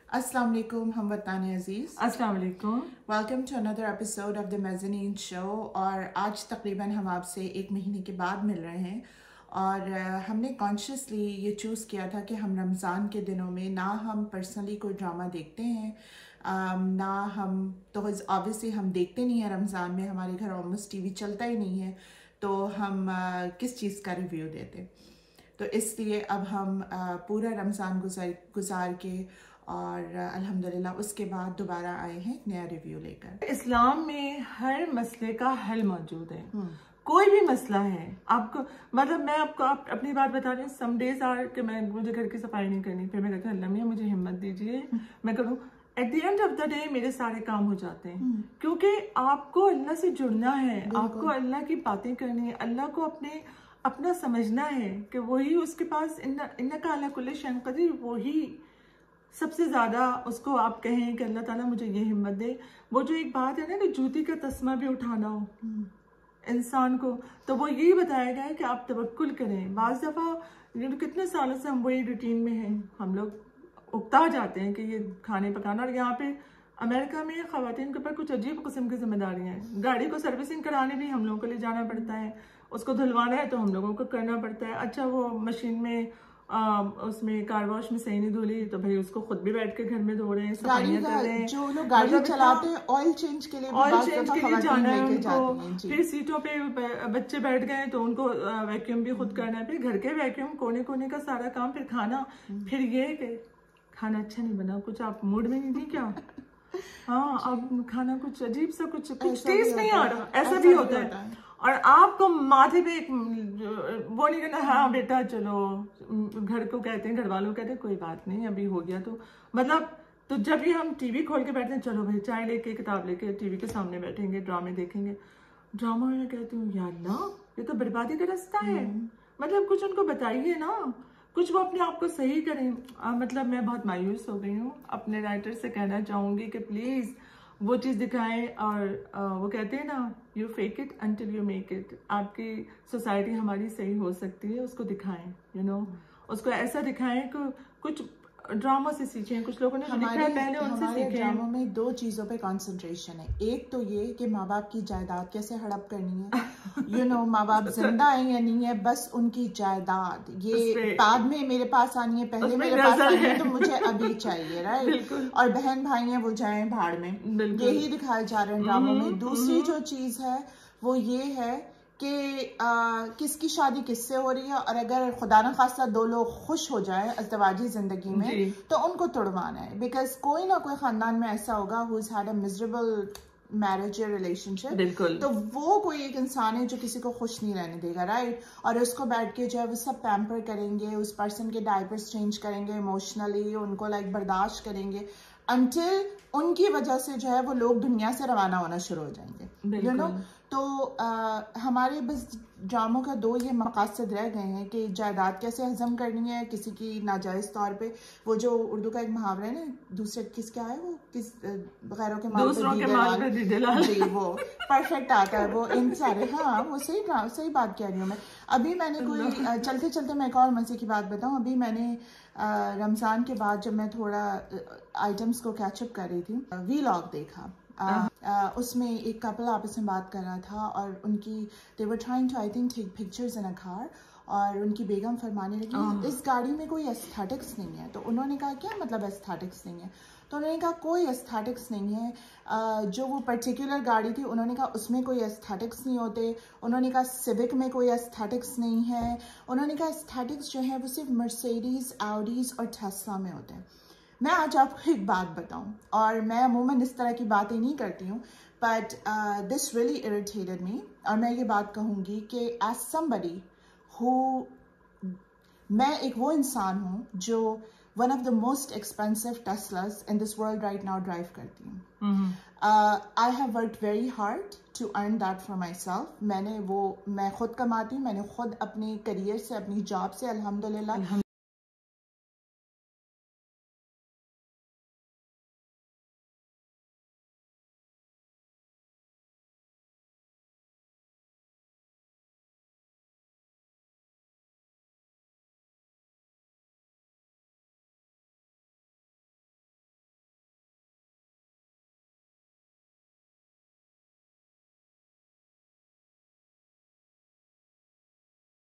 السلام علیکم ہم وطن عزیز. السلام علیکم. Welcome to another episode of the mezzanine show. اور آج تقریباً ہم آپ سے 1 مہینے کے بعد مل رہے ہیں اور ہم نے کانشیسلی یہ چوز کیا تھا کہ ہم رمضان کے دنوں میں نہ ہم پرسنلی کوئی ڈرامہ دیکھتے ہیں، نہ ہم تو آبویسلی ہم دیکھتے نہیں ہیں. رمضان میں ہمارے گھر آلموسٹ ٹی وی چلتا ہی نہیں ہے، تو ہم کس چیز کا ریویو دیتے. تو اس لیے اب ہم پورا رمضان گزار کے اور الحمدللہ اس کے بعد دوبارہ آئے ہیں ایک نیا ریویو لے کر. اسلام میں ہر مسئلے کا حل موجود ہے. کوئی بھی مسئلہ ہے آپ کو، مطلب میں آپ کو اپنی بات بتا رہی ہوں. سم ڈیز آر کہ مجھے گھر کی صفائی نہیں کرنی، پھر میں کہتی ہوں اللہ میاں مجھے ہمت دیجیے میں کروں. At the end of the day میرے سارے کام ہو جاتے ہیں، کیونکہ آپ کو اللہ سے جڑنا ہے، آپ کو اللہ کی باتیں کرنی ہے، اللہ کو اپنا سمجھنا ہے کہ وہی اس کے پاس انکا علی کل شیء قدیر، وہی سب سے زیادہ اس کو آپ کہیں کہ اللہ تعالیٰ مجھے یہ ہمت دے. وہ جو ایک بات ہے نا کہ جوتی کا تسمہ بھی اٹھانا ہو انسان کو، تو وہ یہی بتایا گیا ہے کہ آپ توکل کریں. بعض دفعہ کتنے سالوں سے ہم وہی روٹین میں ہیں، ہم لوگ اکتا جاتے ہیں کہ یہ کھانے پکانا. اور یہاں پہ امریکہ میں خواتین کے اوپر کچھ عجیب قسم کی ذمہ داریاں ہیں. گاڑی کو سروسنگ کرانے بھی ہم لوگوں کو لے جانا پڑتا ہے، اس کو دھلوانا ہے تو ہم لوگوں کو کرنا پڑتا ہے. اچھا وہ مشین میں اس میں کار واش میں صحیح نہیں دھولی تو بھائی اس کو خود بھی بیٹھ کے گھر میں دھو رہے ہیں، صفائیاں کر رہے ہیں. جو لوگ گاڑی چلاتے ہیں آئل چینج کے لیے جانا ہے ان کو، پھر سیٹوں پہ بچے بیٹھ گئے تو ان کو ویکیوم بھی خود کرنا ہے، پھر گھر کے ویکیوم کونے کونے کا سارا کام، پھر کھانا. پھر یہ کہ کھانا اچھا نہیں بنا، کچھ آپ موڈ میں نہیں تھی کیا؟ ہاں اب کھانا کچھ عجیب سا کچھ ٹیسٹ نہیں آ رہا، ایسا بھی ہوتا ہے. اور آپ کو ماتھے پہ ایک وہ نہیں کرنا ہاں بیٹا چلو، گھر کو کہتے ہیں، گھر والوں کہتے ہیں کوئی بات نہیں ابھی ہو گیا. تو مطلب تو جب یہ ہم ٹی وی کھول کے بیٹھتے ہیں، چلو بھائی چائے لے کے کتاب لے کے ٹی وی کے سامنے بیٹھیں گے، ڈرامے دیکھیں گے. ڈرامہ میں کہتی ہوں یا اللہ یہ تو بربادی کا راستہ ہے. مطلب کچھ ان کو بتائیے نا، کچھ وہ اپنے آپ کو صحیح کریں. مطلب میں بہت مایوس ہو گئی ہوں. اپنے رائٹر سے کہنا چاہوں گی کہ پلیز وہ چیز دکھائیں. اور وہ کہتے ہیں نا you fake it until you make it. آپ کی سوسائٹی ہماری صحیح ہو سکتی ہے، اس کو دکھائیں. اس کو ایسا دکھائیں کہ کچھ ڈراموں سے سیکھیں. کچھ لوگوں نے لکھا ہے پہلے ان سے سیکھیں. ڈراموں میں 2 چیزوں پہ کانسنٹریشن ہے. ایک تو یہ کہ ماں باپ کی جائیداد کیسے ہڑپ کرنی ہے، ماں باپ زندہ ہیں یا نہیں ہے، بس ان کی جائیداد یہ بعد میں میرے پاس آنی ہے، پہلے میرے پاس آنی ہے تو مجھے ابھی چاہیے، رائٹ. اور بہن بھائی ہیں وہ جائیں بھاڑ میں، یہی دکھائے جا رہے ہیں ڈراموں میں. دوسری جو چیز ہے وہ یہ ہے کہ کس کی شادی کس سے ہو رہی ہے، اور اگر خدا نخواستہ 2 لوگ خوش ہو جائیں ازدواجی زندگی میں تو ان کو توڑوانا ہے. بیکاز کوئی نہ کوئی خاندان میں ایسا ہوگا who's had a miserable marriage یا relationship، تو وہ کوئی ایک انسان ہے جو کسی کو خوش نہیں رہنے دے گا، رائٹ. اور اس کو بیٹھ کے جو ہے وہ سب پیمپر کریں گے، اس پرسن کے ڈائپرز چینج کریں گے، ایموشنلی ان کو برداشت کریں گے انٹل ان کی وجہ سے جو ہے وہ لوگ دنیا سے روانہ ہونا شروع ہو جائیں گے. تو ہمارے بس ڈراموں کا 2 یہ مقاصد رہ گئے ہیں کہ جائیداد کیسے ہضم کرنی ہے کسی کی ناجائز طور پہ. وہ جو اردو کا ایک محاورہ ہے نا، دوسرے کیا ہے وہ کس غیروں کے مال پہ دیدے لال، جی وہ پرفیکٹ آتا ہے وہ ان سارے. ہاں وہ صحیح بات کہہ رہی ہوں میں. ابھی میں نے کوئی چلتے چلتے میں ایک اور مزے کی بات بتاؤں. ابھی میں نے رمضان کے بعد جب میں تھوڑا آئٹمس کو کیچ اپ کر رہی تھی، ویلاگ دیکھا. اس میں ایک کپل آپس میں بات کر رہا تھا اور ان کی they were trying to I think take pictures in a car، اور ان کی بیگم فرمانے لگی اس گاڑی میں کوئی ایستھیٹکس نہیں ہے. تو انہوں نے کہا کیا مطلب ایستھیٹکس نہیں ہے؟ تو انہوں نے کہا کوئی ایستھیٹکس نہیں ہے. جو وہ پرٹیکولر گاڑی تھی انہوں نے کہا اس میں کوئی ایستھیٹکس نہیں ہوتے. انہوں نے کہا سیوک میں کوئی ایستھیٹکس نہیں ہے. انہوں نے کہا ایستھیٹکس جو ہے وہ صرف مرسیڈیز، آؤڈیز اور ٹیسلا میں ہوتے ہیں. میں آج آپ کو ایک بات بتاؤں، اور میں عموماً اس طرح کی باتیں نہیں کرتی ہوں، بٹ دس ریئلی اریٹیٹڈ می. اور میں یہ بات کہوں گی کہ ایز somebody who، میں ایک وہ انسان ہوں جو one of the most expensive Teslas in this world right now drive کرتی ہوں. I have worked very hard to earn that for myself. میں خود کماتی ہوں، میں نے خود اپنے کریئر سے، اپنی جاب سے الحمدللہ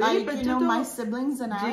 like, you know, my siblings and I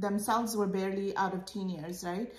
themselves were barely out of teen years, right?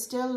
still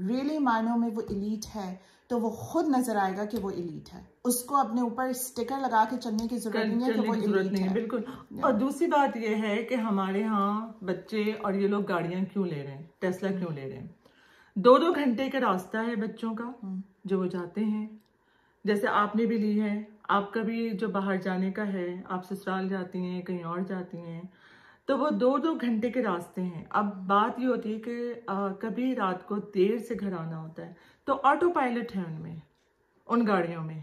really معنوں میں وہ ایلیٹ ہے تو وہ خود نظر آئے گا کہ وہ ایلیٹ ہے. اس کو اپنے اوپر اسٹیکر لگا کے چلنے کی ضرورت نہیں ہے کہ وہ ایلیٹ ہے. بالکل. اور دوسری بات یہ ہے کہ ہمارے ہاں بچے اور یہ لوگ گاڑیاں کیوں لے رہے ہیں, ٹیسلا کیوں لے رہے ہیں؟ 2 گھنٹے کا راستہ ہے بچوں کا جو وہ جاتے ہیں. جیسے آپ نے بھی لی ہے, آپ کا بھی جو باہر جانے کا ہے, آپ سسرال جاتی ہیں, کہیں اور جاتی ہیں, تو وہ 2 گھنٹے کے راستے ہیں. اب بات یہ ہوتی ہے کہ کبھی رات کو دیر سے گھر آنا ہوتا ہے تو آٹو پائلٹ ہے ان میں, ان گاڑیوں میں,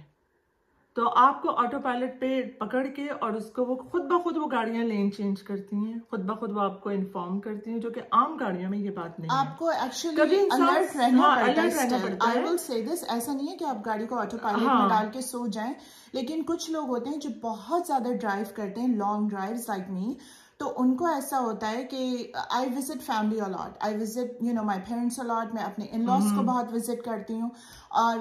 تو آپ کو آٹو پائلٹ پہ پکڑ کے اور اس کو وہ خود بخود وہ گاڑیاں لین چینج کرتی ہیں, خود بخود وہ آپ کو انفارم کرتی ہیں, جو کہ عام گاڑیوں میں یہ بات نہیں ہے. آپ کو ایکچولی الرٹ رہنا پڑتا ہے. I will say this, ایسا نہیں ہے کہ آپ گاڑی کو آٹو پائلٹ میں ڈال کے سو جائیں, لیکن کچھ لوگ ہوتے ہیں جو بہت زیادہ ڈرائیو کرتے ہیں, لانگ ڈرائیوز لائک می, تو ان کو ایسا ہوتا ہے کہ I visit family allot, I visit my parents allot, میں اپنے ان لاس کو بہت وزٹ کرتی ہوں, اور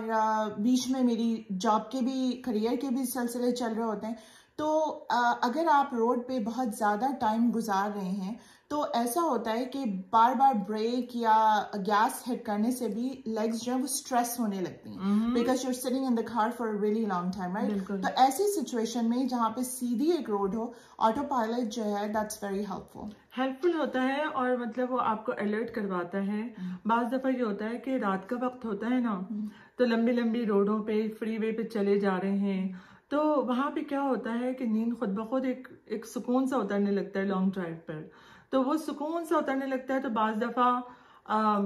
بیچ میں میری جاب کے بھی, کریئر کے بھی سلسلے چل رہے ہوتے ہیں. تو اگر آپ روڈ پہ بہت زیادہ ٹائم گزار رہے ہیں تو ایسا ہوتا ہے کہ بار بار بریک یا گیس ہٹ کرنے سے بھی لیگز جو ہے وہ اسٹریس ہونے لگتی ہیں, because you are sitting in the car for a really long time, right? تو ایسی سچویشن میں جہاں پہ سیدھی ایک روڈ ہو, آٹو پائلٹ جو ہے دیٹس ویری ہیلپ فل ہوتا ہے, اور مطلب وہ آپ کو الرٹ کرواتا ہے. بعض دفعہ یہ ہوتا ہے کہ رات کا وقت ہوتا ہے نا, تو لمبی لمبی روڈوں پہ, فری وے پہ چلے جا رہے ہیں, تو وہاں پہ کیا ہوتا ہے کہ نیند خود بخود ایک سکون سا اترنے لگتا ہے لانگ ڈرائیو پر. تو وہ سکون سا اترنے لگتا ہے, تو بعض دفعہ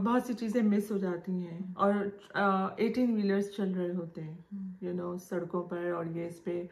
بہت سی چیزیں مس ہو جاتی ہیں, اور 18 ویلرز چل رہے ہوتے ہیں سڑکوں پر, اور یہ اس پہ,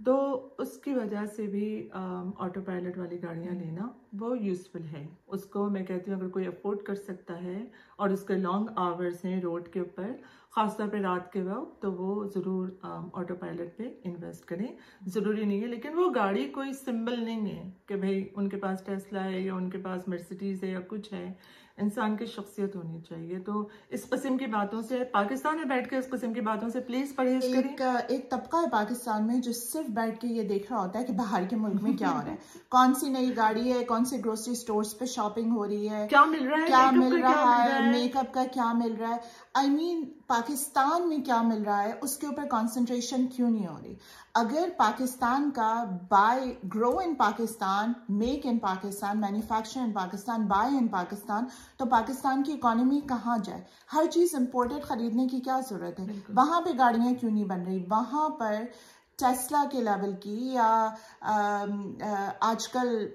تو اس کی وجہ سے بھی آٹو پائلٹ والی گاڑیاں لینا وہ یوزفل ہے. اس کو میں کہتی ہوں اگر کوئی افورڈ کر سکتا ہے اور اس کے لانگ آورز ہیں روڈ کے اوپر, خاص طور پہ رات کے وقت, تو وہ ضرور آٹو پائلٹ پہ انویسٹ کریں. ضروری نہیں ہے, لیکن وہ گاڑی کوئی سمبل نہیں ہے کہ بھائی ان کے پاس ٹیسلا ہے یا ان کے پاس مرسیڈیز ہے یا کچھ ہے. انسان کی شخصیت ہونی چاہیے. تو اس قسم کی باتوں سے, پاکستان میں بیٹھ کے اس قسم کی باتوں سے پلیز پرہیز کریں. ایک طبقہ ہے پاکستان میں جو صرف بیٹھ کے یہ دیکھ رہا ہوتا ہے کہ باہر کے ملک میں کیا ہو رہا ہے, کون سی نئی گاڑی ہے, کون سی گروسری سٹورز پہ شاپنگ ہو رہی ہے, کیا مل رہا ہے, میک اپ کا کیا مل رہا ہے. I mean پاکستان میں کیا مل رہا ہے اس کے اوپر کانسنٹریشن کیوں نہیں ہو رہی. اگر پاکستان کا buy, grow in Pakistan, make in Pakistan, manufacture in Pakistan, buy in Pakistan, تو پاکستان کی اکانومی کہاں جائے؟ ہر چیز امپورٹڈ خریدنے کی کیا ضرورت ہے؟ وہاں پہ گاڑیاں کیوں نہیں بن رہی؟ وہاں پر ٹیسلا کے لیول کی, یا آج کل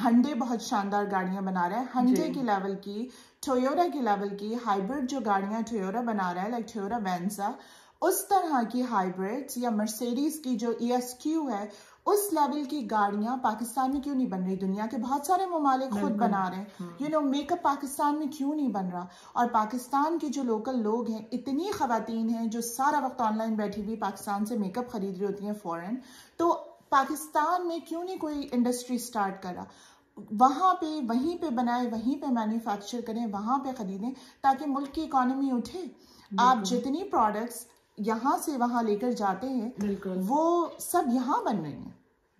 ہنڈے بہت شاندار گاڑیاں بنا رہا ہے, ہنڈے کی لیول کی, ٹویوٹا کی لیول کی ہائیبرڈ جو گاڑیاں ٹویوٹا بنا رہا ہے, لائک ٹویوٹا وینزا, اس طرح کی ہائیبرڈز, یا مرسیڈیز کی جو ESQ ہے, اس لیول کی گاڑیاں پاکستان میں کیوں نہیں بن رہی؟ دنیا کے بہت سارے ممالک خود بنا رہے ہیں. میک اپ پاکستان میں کیوں نہیں بن رہا؟ اور پاکستان کے جو لوکل لوگ ہیں, اتنی خواتین ہیں جو سارا وقت آن لائن بیٹھی ہوئی پاکستان سے میک اپ خرید رہی ہوتی ہیں فورن, تو پاکستان میں کیوں نہیں کوئی انڈسٹری سٹارٹ کرا؟ وہاں پہ, وہیں پہ بنائے, وہیں پہ مینوفیکچر کریں, وہاں پہ خریدیں, تاکہ ملک کی اکانومی اٹھے. آپ جتنی پروڈکٹس یہاں سے وہاں لے کر جاتے ہیں وہ سب یہاں بن رہی ہیں,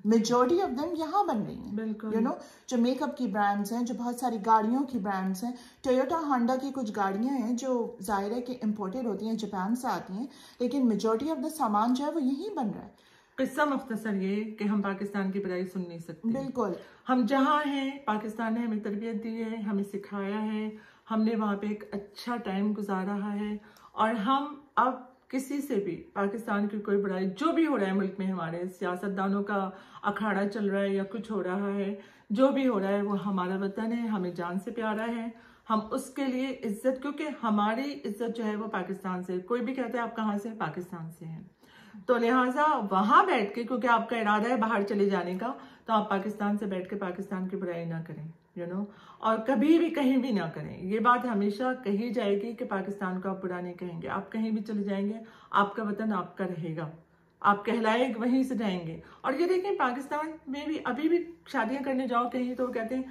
میجورٹی آف دم یہاں بن رہی ہیں. جو میک اپ کی برانڈز ہیں, جو بہت ساری گاڑیوں کی برانڈز ہیں, ٹویوٹا ہانڈا کی کچھ گاڑیاں ہیں جو ظاہر ہے کہ امپورٹڈ ہوتی ہیں, جاپان سے آتی ہیں, لیکن میجورٹی آف دا سامان جو ہے وہ یہیں بن رہا ہے. قصہ مختصر یہ کہ ہم پاکستان کی برائی سن نہیں سکتے. بالکل, ہم جہاں ہیں, پاکستان نے ہمیں تربیت دی ہے, ہمیں سکھایا ہے, ہم نے وہاں پہ ایک اچھا ٹائم گزارا ہے, اور ہم اب کسی سے بھی پاکستان کی کوئی برائی, جو بھی ہو رہا ہے ملک میں, ہمارے سیاستدانوں کا اکھاڑا چل رہا ہے یا کچھ ہو رہا ہے, جو بھی ہو رہا ہے, وہ ہمارا وطن ہے, ہمیں جان سے پیارا ہے, ہم اس کے لیے عزت, کیونکہ ہماری عزت جو ہے وہ پاکستان سے. کوئی بھی کہتا ہے آپ کہاں سے, پاکستان سے ہیں, تو لہٰذا وہاں بیٹھ کے, کیونکہ آپ کا ارادہ ہے باہر چلے جانے کا, تو آپ پاکستان سے بیٹھ کے پاکستان کی برائی نہ کریں, اور کبھی بھی کہیں بھی نہ کریں. یہ بات ہمیشہ کہی جائے گی کہ پاکستان کو آپ برا نہیں کہیں گے. آپ کہیں بھی چلے جائیں گے, آپ کا وطن آپ کا رہے گا, آپ کہلائے وہیں سے جائیں گے. اور یہ دیکھیں پاکستان میں بھی ابھی بھی شادیاں کرنے جاؤ کہیں تو وہ کہتے ہیں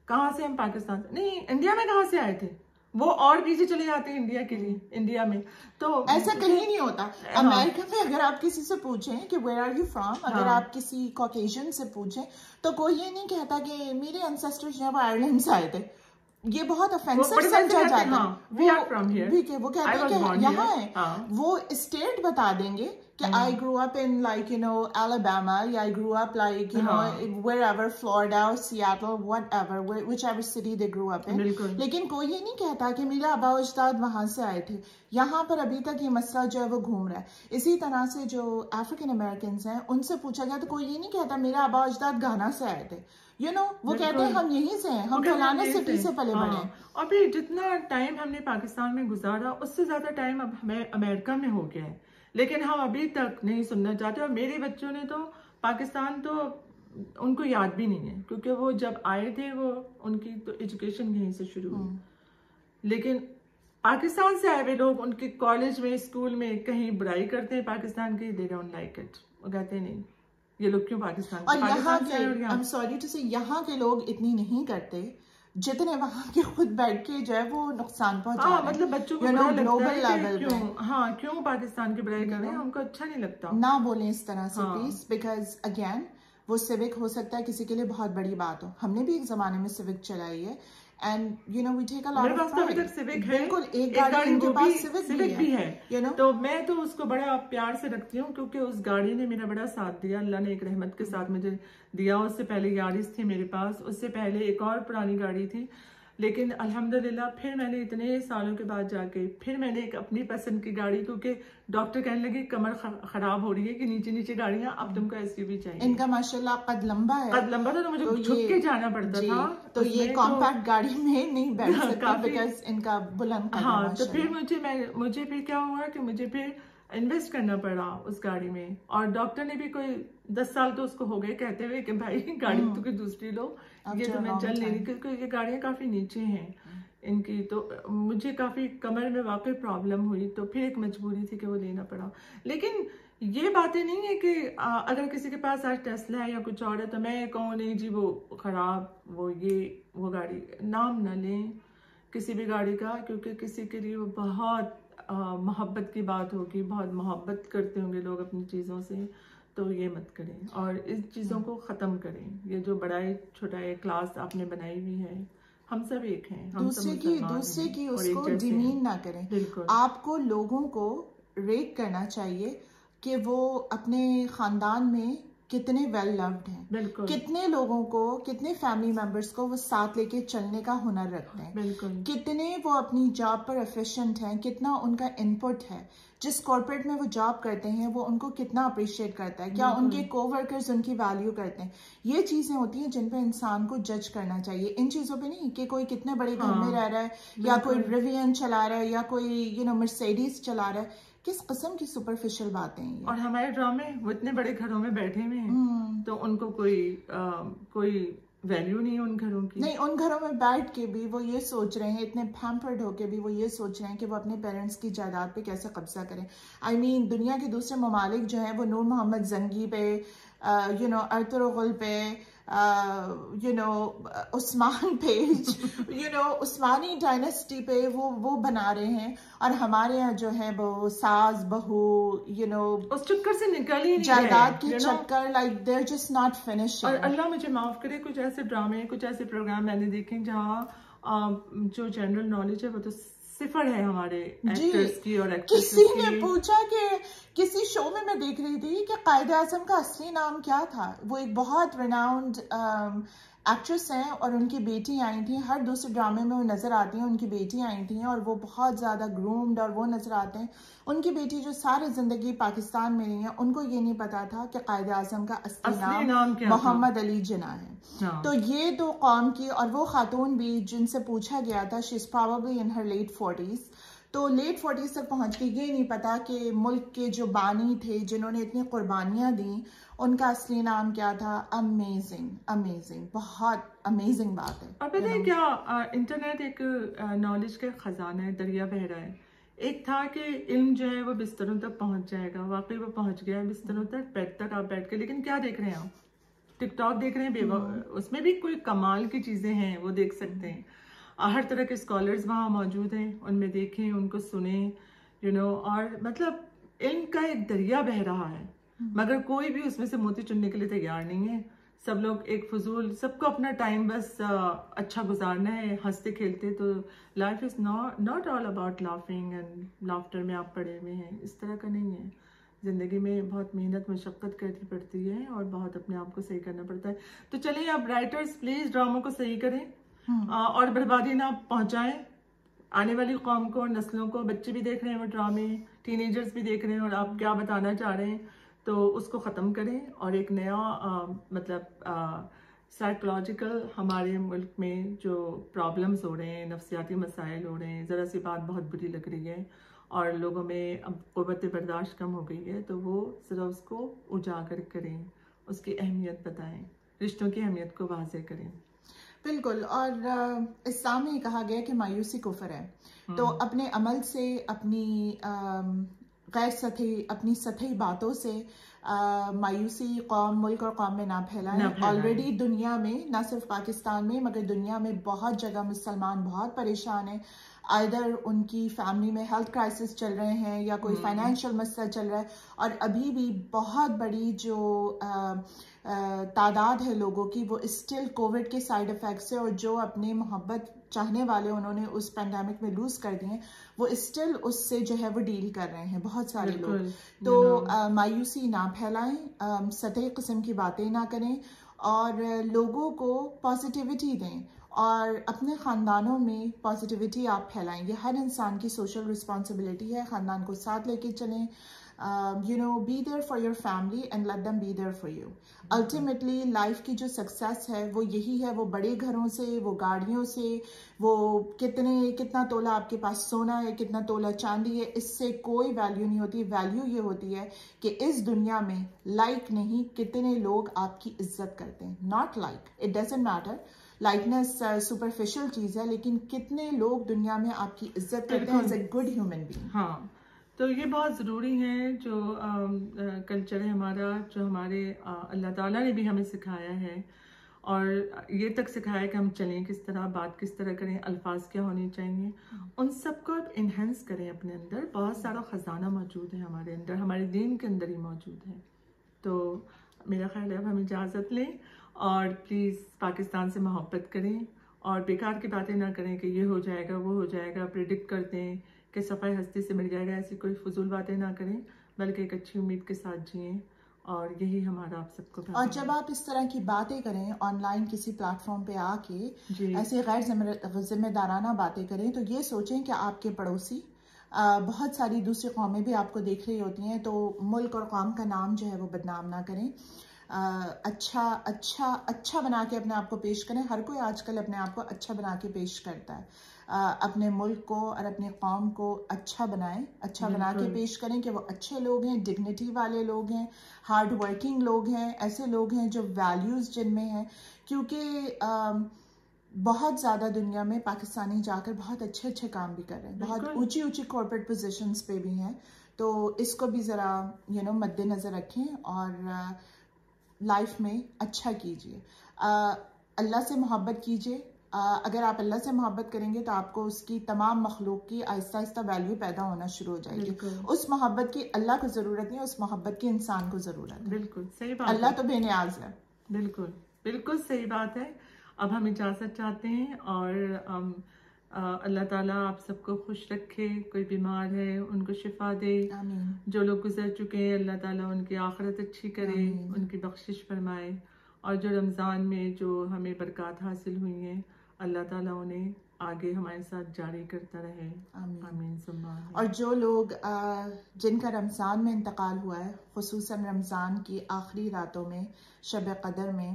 کہاں سے, ہم پاکستان سے نہیں, انڈیا میں کہاں سے آئے تھے, وہ اور پیچھے چلے جاتے ہیں انڈیا کے لیے, انڈیا میں. تو ایسا کہیں نہیں ہوتا. امریکہ میں اگر آپ کسی سے پوچھیں کہ ویئر آر یو فرام, اگر آپ کسی کوکیشن سے پوچھیں تو کوئی یہ نہیں کہتا کہ میرے انسیسٹر جو ہے وہ آئرلینڈ سے آئے تھے. یہ بہت offensive سمجھا جاتا ہے. وہ کہتے ہیں کہ یہاں ہے, وہ اسٹیٹ بتا دیں گے کہ I grew up in like Alabama, یا I grew up like wherever, Florida or Seattle, whatever, whichever city they grew up in. لیکن کوئی یہ نہیں کہتا کہ میرے آبا و اجداد وہاں سے آئے تھے. یہاں پر ابھی تک یہ مسئلہ جو ہے وہ گھوم رہا ہے. اسی طرح سے جو افریقن امریکنز ہیں ان سے پوچھا گیا تو کوئی یہ نہیں کہتا میرے آبا و اجداد گھانا سے آئے تھے. وہ کہتے ہیں ہم یہیں سے ہیں, ہم فلانے سٹی سے پلے بڑے ہیں. اور پھر جتنا ٹائم ہم نے پاکستان میں گزارا اس سے زیادہ ٹائم اب ہمیں امریکہ میں ہو گیا ہے, لیکن ہم ابھی تک نہیں سننا چاہتے. اور میرے بچوں نے تو پاکستان تو ان کو یاد بھی نہیں ہے, کیونکہ وہ جب آئے تھے وہ ان کی تو ایجوکیشن یہیں سے شروع ہوئی. لیکن پاکستان سے آئے ہوئے لوگ ان کے کالج میں, اسکول میں کہیں برائی کرتے ہیں پاکستان کی, they don't like it. وہ کہتے ہیں نہیں یہ لوگ کیوں پاکستان اور یہاں کے, I'm sorry to say, یہاں کے لوگ اتنی نہیں کرتے جتنے وہاں کے خود بیٹھ کے جو ہے وہ نقصان پہنچا رہے ہیں. مطلب بچوں کو گلوبل لیول پہ کیوں پاکستان کی برائی کر رہے ہیں, ان کو اچھا نہیں لگتا. نہ بولیں اس طرح سے پلیز, بیکاز اگین وہ سیوک ہو سکتا ہے کسی کے لیے بہت بڑی بات ہو. ہم نے بھی ایک زمانے میں سیوک چلائی ہے, and we take a lot of pride. بالکل ایک گاڑی ان کے پاس سیوک بھی ہے. تو میں تو اس کو بڑا پیار سے رکھتی ہوں, کیونکہ اس گاڑی نے میرا بڑا ساتھ دیا. اللہ نے ایک رحمت کے ساتھ مجھے دیا. اس سے پہلے یارس تھی میرے پاس, اس سے پہلے ایک اور پرانی گاڑی تھی. لیکن الحمدللہ پھر میں نے اتنے سالوں کے بعد جا کے پھر میں نے ایک اپنی پسند کی گاڑی, کیونکہ ڈاکٹر کہنے لگے کمر خراب ہو رہی ہے کہ نیچے نیچے گاڑیاں, اب تم کو ایس یو وی چاہیے. ان کا ماشاءاللہ قد لمبا ہے, قد لمبا تھا تو مجھے جھک کے جانا پڑتا تھا. تو یہ کمپیکٹ گاڑی میں نہیں بیٹھ سکتا بیکاز ان کا بلند قد. ہاں تو پھر مجھے پھر کیا ہوا کہ مجھے پھر انویسٹ کرنا پڑا اس گاڑی میں. اور ڈاکٹر نے بھی کوئی 10 سال تو اس کو ہو گئے کہتے ہوئے کہ بھائی گاڑی تو کوئی دوسری لو, یہ تو میں چل نہیں رہی, کیونکہ یہ گاڑیاں کافی نیچے ہیں ان کی. تو مجھے کافی کمر میں واقعی پرابلم ہوئی, تو پھر ایک مجبوری تھی کہ وہ لینا پڑا. لیکن یہ باتیں نہیں ہے کہ اگر کسی کے پاس آج ٹیسلا ہے یا کچھ اور ہے تو میں کہوں نہیں جی وہ خراب, وہ گاڑی. نام نہ لیں کسی بھی گاڑی کا, کیونکہ کسی کے لیے وہ بہت محبت کی بات ہوگی, بہت محبت کرتے ہوں گے لوگ اپنی چیزوں سے, تو یہ مت کریں اور اس چیزوں کو ختم کریں. یہ جو بڑائی چھوٹائی کلاس آپ نے بنائی ہوئی ہے, ہم سب ایک ہیں, دوسرے کی اس کو ڈیمین نہ کریں. آپ کو لوگوں کو ریٹ کرنا چاہیے کہ وہ اپنے خاندان میں کتنے ویل لوڈ ہیں, کتنے لوگوں کو, کتنے فیملی ممبرس کو وہ ساتھ لے کے چلنے کا ہنر رکھتے ہیں, کتنے وہ اپنی جاب پر ایفیشینٹ ہیں, کتنا ان کا انپٹ ہے. جس کارپوریٹ میں وہ جاب کرتے ہیں وہ ان کو کتنا اپریشیٹ کرتا ہے, کیا ان کے کو ورکرز ان کی ویلیو کرتے ہیں. یہ چیزیں ہوتی ہیں جن پہ انسان کو جج کرنا چاہیے, ان چیزوں پہ نہیں کہ کوئی کتنے بڑے گھر میں رہ رہا ہے, یا کوئی ریوین چلا رہا ہے, یا کوئی مرسیڈیز چلا رہا ہے. کس قسم کی سپرفیشل باتیں ہیں. اور ہمارے ڈرامے وہ اتنے بڑے گھروں میں بیٹھے ہوئے ہیں, تو ان کو کوئی ویلیو نہیں ہے ان گھروں کی. نہیں, ان گھروں میں بیٹھ کے بھی وہ یہ سوچ رہے ہیں, اتنے پیمپرڈ ہو کے بھی وہ یہ سوچ رہے ہیں کہ وہ اپنے پیرنٹس کی جائیداد پہ کیسے قبضہ کریں. دنیا کے دوسرے ممالک جو ہیں وہ نور محمد زنگی پہ, ارطغرل پہ, عثمان پہ, عثمانی ڈائنیسٹی پہ وہ بنا رہے ہیں. اور ہمارے یہاں جو ہے وہ ساز بہو اس چکر سے نکل ہی نہیں, جائیداد کی چکر, like they're just not finished. اور اللہ مجھے معاف کرے, کچھ ایسے ڈرامے, کچھ ایسے پروگرام میں نے دیکھے جہاں جو جنرل نالج ہے وہ تو صفر ہے ہمارے ایکٹرز کی اور ایکٹریسز کی. کسی نے پوچھا کہ کسی شو میں دیکھ رہی تھی کہ قائد اعظم کا اصلی نام کیا تھا. وہ ایک بہت ریناؤنڈ ایکٹریس ہیں اور ان کی بیٹی آئی تھیں, ہر دوسرے ڈرامے میں وہ نظر آتی ہیں, ان کی بیٹی آئی تھیں اور وہ بہت زیادہ گرومڈ اور وہ نظر آتے ہیں. ان کی بیٹی جو سارے زندگی پاکستان میں رہی ہیں, ان کو یہ نہیں پتا تھا کہ قائد اعظم کا اصلی نام محمد علی جناح ہے. تو یہ تو قوم کی, اور وہ خاتون بھی جن سے پوچھا گیا تھا, شی از پروبیبلی ان ہر لیٹ 40s, تو لیٹ 40s تک پہنچ کے یہ نہیں پتا کہ ملک کے جو بانی تھے جنہوں نے اتنی قربانیاں دیں ان کا اصلی نام کیا تھا. امیزنگ, بہت امیزنگ بات ہے. اور پتہ ہے کیا, انٹرنیٹ ایک نالج کا خزانہ ہے, دریا بہ رہا ہے. ایک تھا کہ علم جو ہے وہ بستروں تک پہنچ جائے گا, واقعی وہ پہنچ گیا ہے بستروں تک, بیڈ تک آپ بیٹھ کے. لیکن کیا دیکھ رہے ہیں آپ, ٹک ٹاک دیکھ رہے ہیں, اس میں بھی کوئی کمال کی چیزیں ہیں وہ دیکھ سکتے ہیں. ہر طرح کے اسکالرز وہاں موجود ہیں, ان میں دیکھیں, ان کو سنیں, اور مطلب علم کا ایک دریا بہ رہا ہے, مگر کوئی بھی اس میں سے موتی چننے کے لیے تیار نہیں ہے. سب لوگ ایک فضول، سب کو اپنا ٹائم بس اچھا گزارنا ہے ہنستے کھیلتے. تو life is not all about laughing and laughter میں آپ پڑے ہوئے ہیں، اس طرح کا نہیں ہے. زندگی میں بہت محنت مشقت کرنی پڑتی ہے اور بہت اپنے آپ کو صحیح کرنا پڑتا ہے. تو چلیے آپ رائٹرز پلیز ڈراموں کو صحیح کریں اور بربادی نہ پہنچائیں آنے والی قوم کو، نسلوں کو. بچے بھی دیکھ رہے ہیں وہ ڈرامے، ٹین ایجرز بھی دیکھ رہے ہیں، اور آپ کیا بتانا چاہ رہے ہیں تو اس کو ختم کریں. اور ایک نیا مطلب سائیکولوجیکل ہمارے ملک میں جو پرابلمز ہو رہے ہیں، نفسیاتی مسائل ہو رہے ہیں، ذرا سی بات بہت بری لگ رہی ہے اور لوگوں میں اب قوت برداشت کم ہو گئی ہے، تو وہ ذرا اس کو اجاگر کریں، اس کی اہمیت بتائیں، رشتوں کی اہمیت کو واضح کریں. بالکل. اور اسلام میں کہا گیا کہ مایوسی کفر ہے. تو اپنے عمل سے، اپنی غیر سطحی، اپنی سطحی باتوں سے مایوسی ملک اور قوم میں نہ پھیلائیں. آلریڈی دنیا میں، نہ صرف پاکستان میں مگر دنیا میں بہت جگہ مسلمان بہت پریشان ہیں. آئدر ان کی فیملی میں ہیلتھ کرائسس چل رہے ہیں یا کوئی فائنینشیل مسئلہ چل رہا ہے، اور ابھی بھی بہت بڑی جو تعداد ہے لوگوں کی، وہ اسٹل کووڈ کے سائیڈ افیکٹس سے، اور جو اپنے محبت چاہنے والے انہوں نے اس پینڈیمک میں لوز کر دیے، وہ اسٹل اس سے جو ہے وہ ڈیل کر رہے ہیں بہت سارے لوگ. تو مایوسی نہ پھیلائیں، سطحی قسم کی باتیں نہ کریں، اور لوگوں کو پازیٹیوٹی دیں، اور اپنے خاندانوں میں پازیٹیوٹی آپ پھیلائیں. یہ ہر انسان کی سوشل رسپانسبلٹی ہے. خاندان کو ساتھ لے کے چلیں. be there for your family and let them be there for you. Ultimately life کی جو سکسیس ہے وہ یہی ہے. وہ بڑے گھروں سے، وہ گاڑیوں سے، وہ کتنا تولہ آپ کے پاس سونا ہے، کتنا تولہ چاندی ہے، اس سے کوئی ویلیو نہیں ہوتی. ویلیو یہ ہوتی ہے کہ اس دنیا میں لائک نہیں، کتنے لوگ آپ کی عزت کرتے ہیں. Not like, it doesn't matter. Likeness superficial چیز ہے، لیکن کتنے لوگ دنیا میں آپ کی عزت کرتے ہیں as a good human being. ہاں، تو یہ بہت ضروری ہے. جو کلچر ہے ہمارا، جو ہمارے اللہ تعالیٰ نے بھی ہمیں سکھایا ہے، اور یہ تک سکھایا ہے کہ ہم چلیں کس طرح، بات کس طرح کریں، الفاظ کیا ہونے چاہیے، ان سب کو آپ انہینس کریں اپنے اندر. بہت سارا خزانہ موجود ہے ہمارے اندر، ہمارے دین کے اندر ہی موجود ہے. تو میرا خیال ہے اب ہم اجازت لیں، اور پلیز پاکستان سے محبت کریں، اور بیکار کی باتیں نہ کریں کہ یہ ہو جائے گا، وہ ہو جائے گا، پریڈکٹ کرتے ہیں کہ صفائی ہستی سے مل جائے گا. ایسی کوئی فضول باتیں نہ کریں، بلکہ ایک اچھی امید کے ساتھ جئیں. اور یہی ہمارا آپ سب کو. اور جب آپ اس طرح کی باتیں کریں آن لائن کسی پلیٹ فارم پہ آ کے، ایسے غیر ذمہ دارانہ باتیں کریں، تو یہ سوچیں کہ آپ کے پڑوسی، بہت ساری دوسری قومیں بھی آپ کو دیکھ رہی ہوتی ہیں، تو ملک اور قوم کا نام جو ہے وہ بدنام نہ کریں. اچھا اچھا اچھا بنا کے اپنے آپ کو پیش کریں. ہر کوئی آج کل اپنے آپ کو اچھا بنا کے پیش کرتا ہے. اپنے ملک کو اور اپنے قوم کو اچھا بنائیں، اچھا بنا کے پیش کریں کہ وہ اچھے لوگ ہیں، ڈگنیٹی والے لوگ ہیں، ہارڈ ورکنگ لوگ ہیں، ایسے لوگ ہیں جو ویلیوز جن میں ہیں. کیونکہ بہت زیادہ دنیا میں پاکستانی جا کر بہت اچھے اچھے کام بھی کر رہے ہیں، بہت اونچی اونچی کارپوریٹ پوزیشنز پہ بھی ہیں. تو اس کو بھی ذرا مد نظر رکھیں، اور لائف میں اچھا کیجیے. اللہ سے محبت کیجیے. اگر آپ اللہ سے محبت کریں گے تو آپ کو اس کی تمام مخلوق کی آہستہ آہستہ ویلیو پیدا ہونا شروع ہو جائے گی. اس محبت کی اللہ کو ضرورت نہیں، اس محبت کی انسان کو ضرورت ہے. بالکل صحیح بات. اللہ تو بے نیاز ہے. بالکل بالکل صحیح بات ہے. اب ہم اجازت چاہتے ہیں، اور اللہ تعالیٰ آپ سب کو خوش رکھے. کوئی بیمار ہے ان کو شفا دے. آمین. جو لوگ گزر چکے ہیں اللہ تعالیٰ ان کی آخرت اچھی کرے، ان کی بخشش فرمائے. اور جو رمضان میں جو ہمیں برکات حاصل ہوئی ہیں، اللہ تعالیٰ انہیں آگے ہمارے ساتھ جاری کرتا رہے. آمین ثم آمین. اور جو لوگ جن کا رمضان میں انتقال ہوا ہے، خصوصاً رمضان کی آخری راتوں میں، شب قدر میں،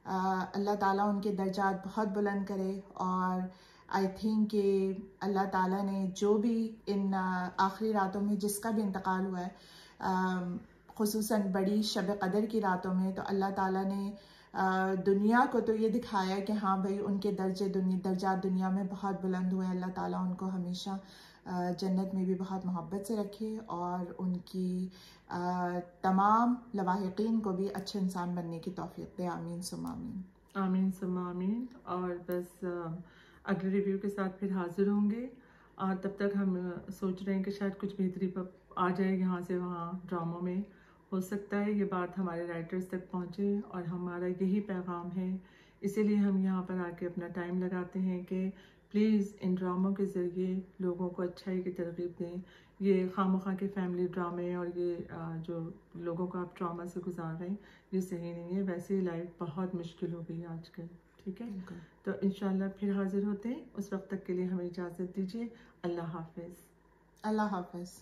اللہ تعالیٰ ان کے درجات بہت بلند کرے. اور آئی تھنک کہ اللہ تعالیٰ نے جو بھی ان آخری راتوں میں جس کا بھی انتقال ہوا ہے، خصوصاً بڑی شب قدر کی راتوں میں، تو اللہ تعالیٰ نے دنیا کو تو یہ دکھایا کہ ہاں بھائی ان کے درجات دنیا میں بہت بلند ہوئے. اللہ تعالیٰ ان کو ہمیشہ جنت میں بھی بہت محبت سے رکھے، اور ان کی تمام لواحقین کو بھی اچھے انسان بننے کی توفیق دے. آمین ثم آمین. آمین ثم آمین. اور بس اگلے ریویو کے ساتھ پھر حاضر ہوں گے. تب تک ہم سوچ رہے ہیں کہ شاید کچھ بہتری آ جائے یہاں سے وہاں ڈراموں میں، ہو سکتا ہے یہ بات ہمارے رائٹرز تک پہنچے اور ہمارا یہی پیغام ہے. اسی لیے ہم یہاں پر آ کے اپنا ٹائم لگاتے ہیں کہ پلیز ان ڈراموں کے ذریعے لوگوں کو اچھائی کی ترغیب دیں. یہ خواہ کے فیملی ڈرامے اور یہ جو لوگوں کو آپ ٹراما سے گزار رہے ہیں یہ صحیح نہیں ہے. ویسے ہی لائف بہت مشکل ہو گئی آج کل. ٹھیک ہے, تو انشاءاللہ پھر حاضر ہوتے ہیں. اس وقت تک کے لیے ہمیں اجازت دیجیے. اللہ حافظ. اللہ حافظ.